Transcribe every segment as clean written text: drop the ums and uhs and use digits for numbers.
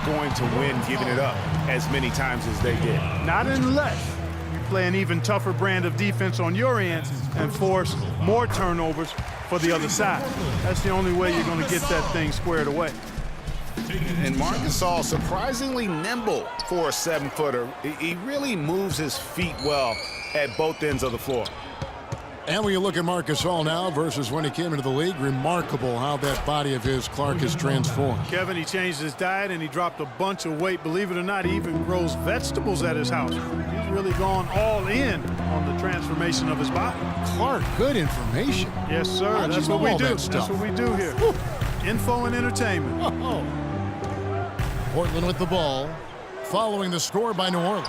not going to win giving it up as many times as they did. Not unless you play an even tougher brand of defense on your end and force more turnovers for the other side. That's the only way you're going to get that thing squared away. And Marc Gasol, surprisingly nimble for a 7-footer. He really moves his feet well at both ends of the floor. And when you look at Marc Gasol now versus when he came into the league, remarkable how that body of his, Clark, has transformed. Kevin, he changed his diet and he dropped a bunch of weight. Believe it or not, he even grows vegetables at his house. He's really gone all in on the transformation of his body. Clark, good information. Yes, sir. How'd That's you what know we all do. that That's stuff? what we do here. Info and entertainment. Oh. Portland with the ball, following the score by New Orleans.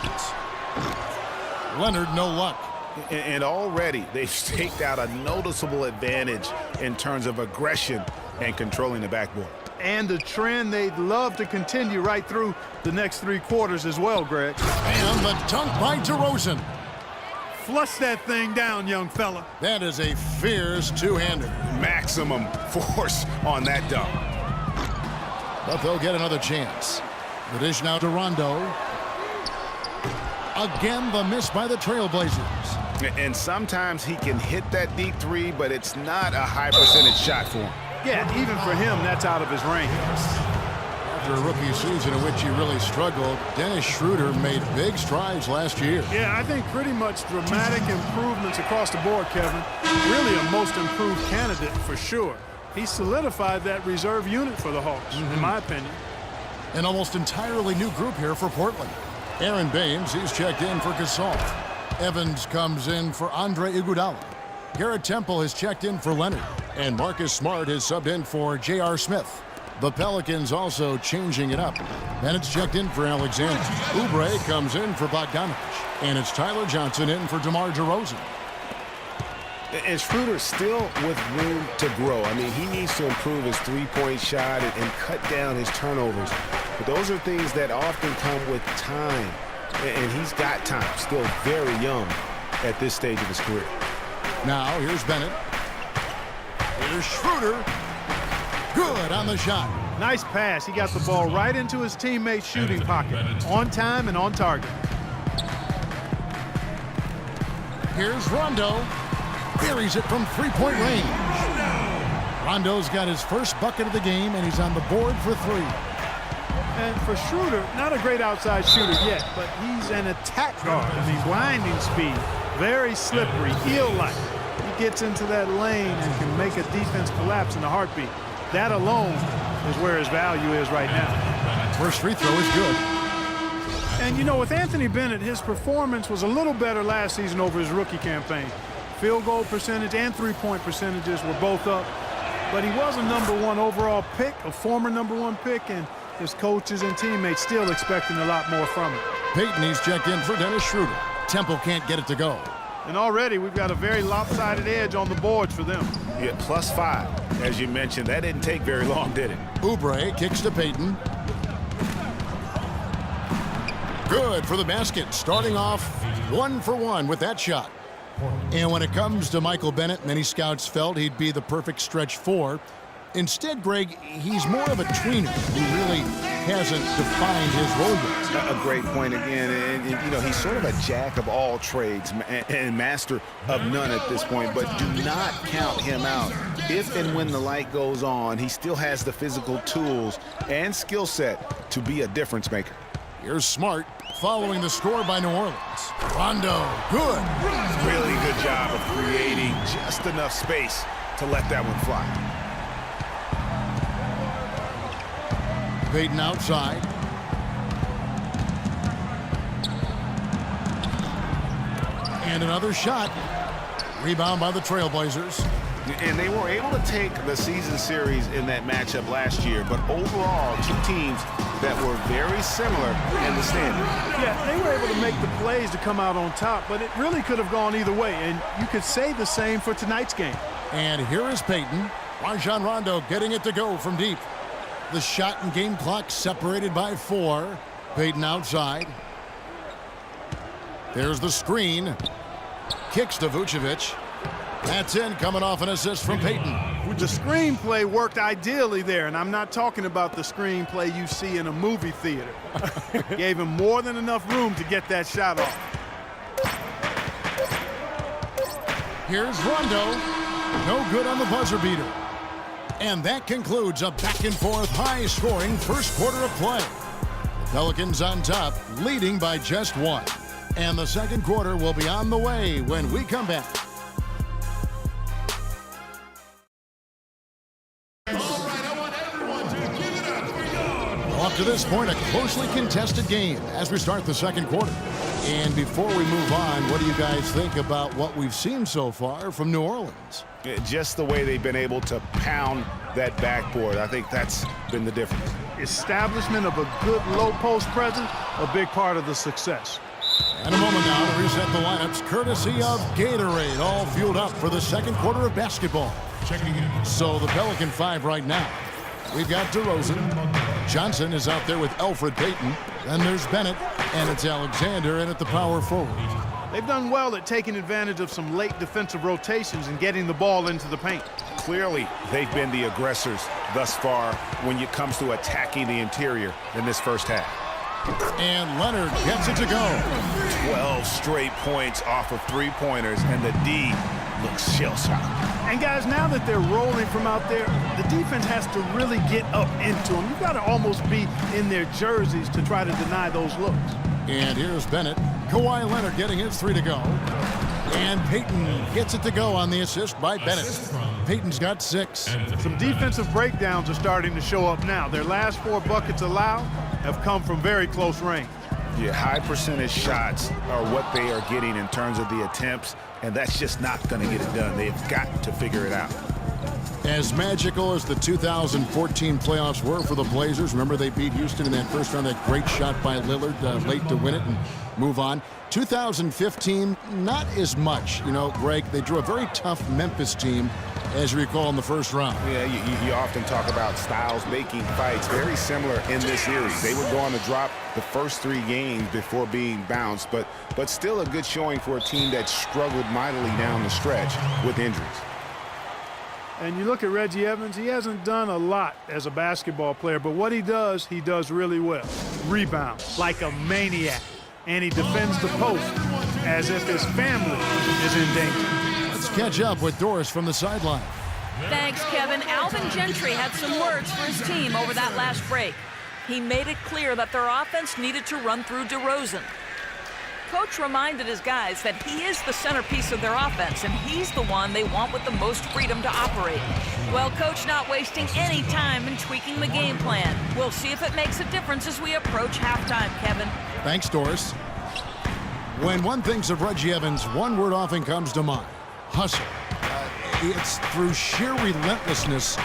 Leonard, no luck. And already they've staked out a noticeable advantage in terms of aggression and controlling the backboard. And the trend they'd love to continue right through the next 3 quarters as well, Greg. And the dunk by DeRozan. Flush that thing down, young fella. That is a fierce two-hander. Maximum force on that dunk. But they'll get another chance. The dish now to Rondo. Again, the miss by the Trailblazers. And sometimes he can hit that deep three, but it's not a high percentage shot for him. Yeah, even for him, that's out of his range. After a rookie season in which he really struggled, Dennis Schroeder made big strides last year. Yeah, I think pretty much dramatic improvements across the board, Kevin. Really a most improved candidate for sure. He solidified that reserve unit for the Hawks, in my opinion. An almost entirely new group here for Portland. Aaron Baines, he's checked in for Gasol. Evans comes in for Andre Iguodala. Garrett Temple has checked in for Leonard. And Marcus Smart has subbed in for J.R. Smith. The Pelicans also changing it up. Bennett's checked in for Alexander. Oubre comes in for Bogdanovich. And it's Tyler Johnson in for DeMar DeRozan. And Schroeder still with room to grow. I mean, he needs to improve his three-point shot and cut down his turnovers. But those are things that often come with time. And he's got time, still very young at this stage of his career. Now, here's Bennett. Here's Schroeder. Good on the shot. Nice pass. He got the ball right into his teammate's shooting pocket. On time and on target. Here's Rondo. Buries it from three-point range. Rondo's got his first bucket of the game, and he's on the board for 3. And for Schroeder, not a great outside shooter yet, but he's an attack guard. I mean, blinding speed, very slippery, eel-like. He gets into that lane and can make a defense collapse in a heartbeat. That alone is where his value is right now. First free throw is good. And, you know, with Anthony Bennett, his performance was a little better last season over his rookie campaign. Field goal percentage and three-point percentages were both up. But he was a #1 overall pick, a former #1 pick, and his coaches and teammates still expecting a lot more from him. Peyton, he's checked in for Dennis Schroeder. Temple can't get it to go. And already we've got a very lopsided edge on the boards for them. Yeah, +5. As you mentioned, that didn't take very long, did it? Oubre kicks to Peyton. Good for the basket. Starting off 1 for 1 with that shot. And when it comes to Michael Bennett, many scouts felt he'd be the perfect stretch 4. Instead, Greg, he's more of a tweener who really hasn't defined his role yet. A great point again. And, you know, he's sort of a jack of all trades and master of none at this point, but do not count him out. If and when the light goes on, he still has the physical tools and skill set to be a difference maker. Here's Smart following the score by New Orleans. Rondo, good. Really good job of creating just enough space to let that one fly. Peyton outside. And another shot. Rebound by the Trailblazers. And they were able to take the season series in that matchup last year, but overall, 2 teams that were very similar in the standing. Yeah, they were able to make the plays to come out on top, but it really could have gone either way, and you could say the same for tonight's game. And here is Peyton. Rajon Rondo getting it to go from deep. The shot and game clock separated by 4. Peyton outside. There's the screen. Kicks to Vucevic. That's in, coming off an assist from Peyton. The screenplay worked ideally there, and I'm not talking about the screenplay you see in a movie theater. Gave him more than enough room to get that shot off. Here's Rondo. No good on the buzzer beater. And that concludes a back-and-forth, high-scoring first quarter of play. The Pelicans on top, leading by just one. And the second quarter will be on the way when we come back. Up to this point, a closely contested game as we start the second quarter. And before we move on, what do you guys think about what we've seen so far from New Orleans? Just the way they've been able to pound that backboard. I think that's been the difference. Establishment of a good low post presence, a big part of the success. And a moment now to reset the lineups, courtesy of Gatorade, all fueled up for the second quarter of basketball. Checking in. So the Pelican 5 right now. We've got DeRozan. Johnson is out there with Elfrid Payton. Then there's Bennett, and it's Alexander in at the power forward. They've done well at taking advantage of some late defensive rotations and getting the ball into the paint. Clearly, they've been the aggressors thus far when it comes to attacking the interior in this first half. And Leonard gets it to go. 12 straight points off of three-pointers, and the D looks shell-shocked. And guys, now that they're rolling from out there, the defense has to really get up into them. You've got to almost be in their jerseys to try to deny those looks. And here's Bennett. Kawhi Leonard getting his three to go. And Payton gets it to go on the assist by Bennett. Payton's got 6. Some defensive breakdowns are starting to show up now. Their last 4 buckets allowed have come from very close range. Yeah, high percentage shots are what they are getting in terms of the attempts, and that's just not going to get it done. They've got to figure it out. As magical as the 2014 playoffs were for the Blazers, remember they beat Houston in that first round, that great shot by Lillard late to win it and move on. 2015, not as much. You know, Greg, they drew a very tough Memphis team, as you recall, in the first round. Yeah, you often talk about styles making fights. Very similar in this series. They were going to drop the first 3 games before being bounced, but still a good showing for a team that struggled mightily down the stretch with injuries. And you look at Reggie Evans, he hasn't done a lot as a basketball player, but what he does really well. Rebound like a maniac. And he defends the post as if his family is in danger. Let's catch up with Doris from the sideline. Thanks, Kevin. Alvin Gentry had some words for his team over that last break. He made it clear that their offense needed to run through DeRozan. Coach reminded his guys that he is the centerpiece of their offense, and he's the one they want with the most freedom to operate. Well, Coach not wasting any time in tweaking the game plan. We'll see if it makes a difference as we approach halftime, Kevin. Thanks, Doris. When one thinks of Reggie Evans, one word often comes to mind: hustle. It's through sheer relentlessness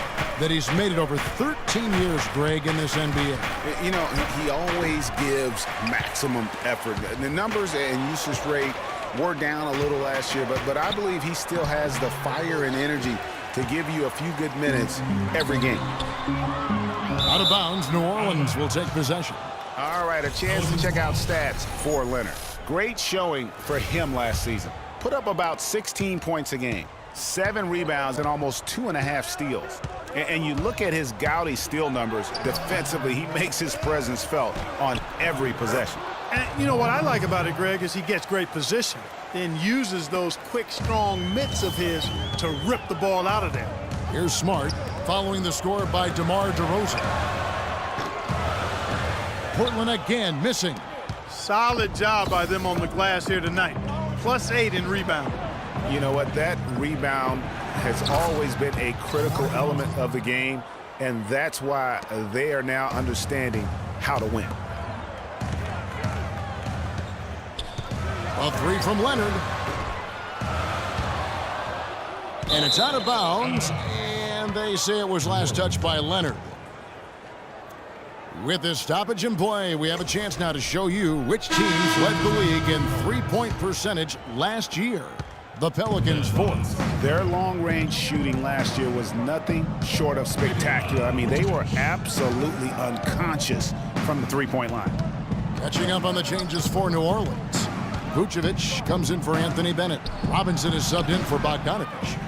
that he's made it over 13 years, Greg, in this NBA. You know, he always gives maximum effort. The numbers and usage rate were down a little last year, but I believe he still has the fire and energy to give you a few good minutes every game. Out of bounds, New Orleans will take possession. All right, a chance to check out stats for Leonard. Great showing for him last season. Put up about 16 points a game, 7 rebounds, and almost 2.5 steals. And you look at his gaudy steal numbers defensively, he makes his presence felt on every possession. And you know what I like about it, Greg, is he gets great position, then uses those quick, strong mitts of his to rip the ball out of there. Here's Smart, following the score by DeMar DeRozan. Portland again missing. Solid job by them on the glass here tonight. +8 in rebound. You know what? That rebound has always been a critical element of the game, and that's why they are now understanding how to win. A 3 from Leonard. And it's out of bounds, and they say it was last touched by Leonard. With this stoppage in play, we have a chance now to show you which teams led the league in three-point percentage last year. The Pelicans 4th. Their long-range shooting last year was nothing short of spectacular. I mean, they were absolutely unconscious from the three-point line. Catching up on the changes for New Orleans. Vucevic comes in for Anthony Bennett. Robinson is subbed in for Bogdanovich.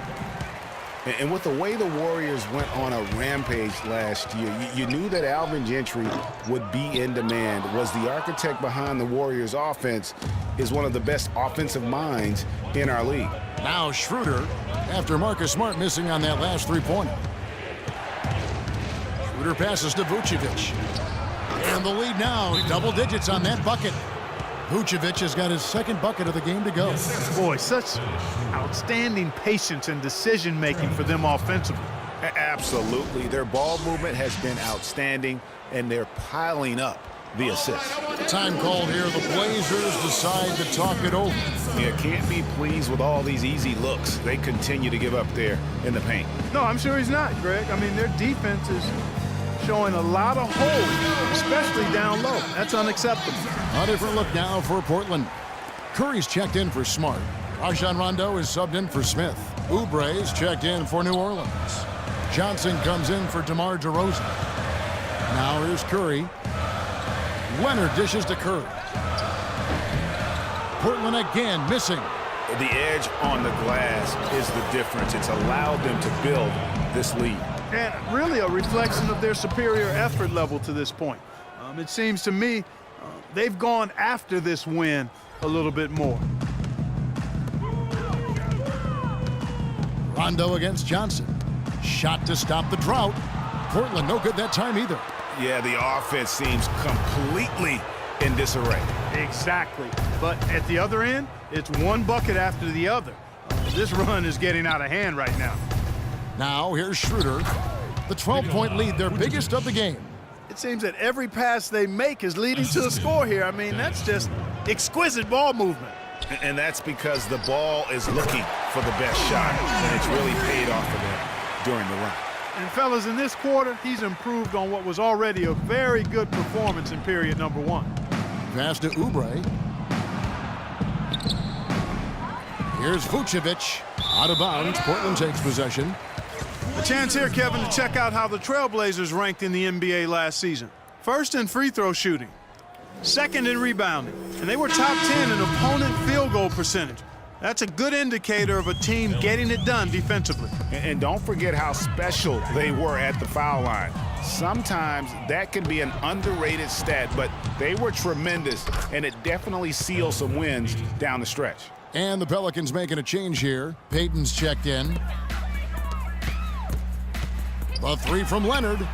And with the way the Warriors went on a rampage last year, you knew that Alvin Gentry would be in demand. Was the architect behind the Warriors' offense, is one of the best offensive minds in our league. Now Schroeder, after Marcus Smart missing on that last three-pointer. Schroeder passes to Vucevic. And the lead now, double digits on that bucket. Vucevic has got his second bucket of the game to go. Boy, such outstanding patience and decision-making for them offensively. Absolutely. Their ball movement has been outstanding, and they're piling up the assists. Time called here. The Blazers decide to talk it over. You can't be pleased with all these easy looks they continue to give up there in the paint. No, I'm sure he's not, Greg. I mean, their defense is showing a lot of holes, especially down low. That's unacceptable. A different look now for Portland. Curry's checked in for Smart. Rajon Rondo is subbed in for Smith. Oubre's checked in for New Orleans. Johnson comes in for DeMar DeRozan. Now here's Curry. Leonard dishes to Curry. Portland again missing. The edge on the glass is the difference. It's allowed them to build this lead. And really a reflection of their superior effort level to this point. It seems to me they've gone after this win a little bit more. Rondo against Johnson. Shot to stop the drought. Portland no good that time either. Yeah, the offense seems completely in disarray. Exactly. But at the other end, it's one bucket after the other. This run is getting out of hand right now. Now here's Schroeder. The 12-point lead, their biggest of the game. It seems that every pass they make is leading to a score here. I mean, that's just exquisite ball movement. And that's because the ball is looking for the best shot, and it's really paid off for them during the run. And fellas, in this quarter, he's improved on what was already a very good performance in period number one. Pass to Oubre. Here's Vucevic. Out of bounds. Portland takes possession. A chance here, Kevin, to check out how the Trailblazers ranked in the NBA last season. First in free throw shooting. Second in rebounding. And they were top 10 in opponent field goal percentage. That's a good indicator of a team getting it done defensively. And don't forget how special they were at the foul line. Sometimes that can be an underrated stat, but they were tremendous, and it definitely sealed some wins down the stretch. And the Pelicans making a change here. Payton's checked in. The three from Leonard.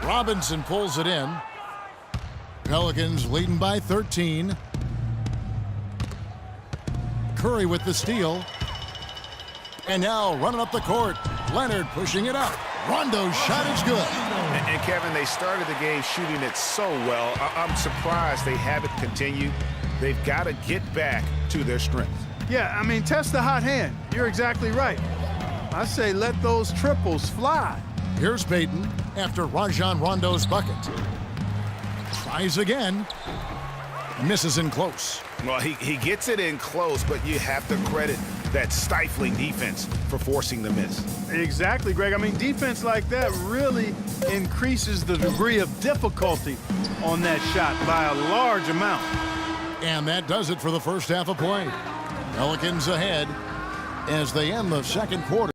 Robinson pulls it in. Pelicans leading by 13. Curry with the steal. And now running up the court. Leonard pushing it up. Rondo's shot is good. And Kevin, they started the game shooting it so well. I'm surprised they haven't continued. They've got to get back to their strength. Yeah, I mean, test the hot hand. You're exactly right. I say let those triples fly. Here's Payton after Rajon Rondo's bucket. Tries again. Misses in close. Well, he gets it in close, but you have to credit that stifling defense for forcing the miss. Exactly, Greg. I mean, defense like that really increases the degree of difficulty on that shot by a large amount. And that does it for the first half of play. Pelicans ahead as they end the second quarter.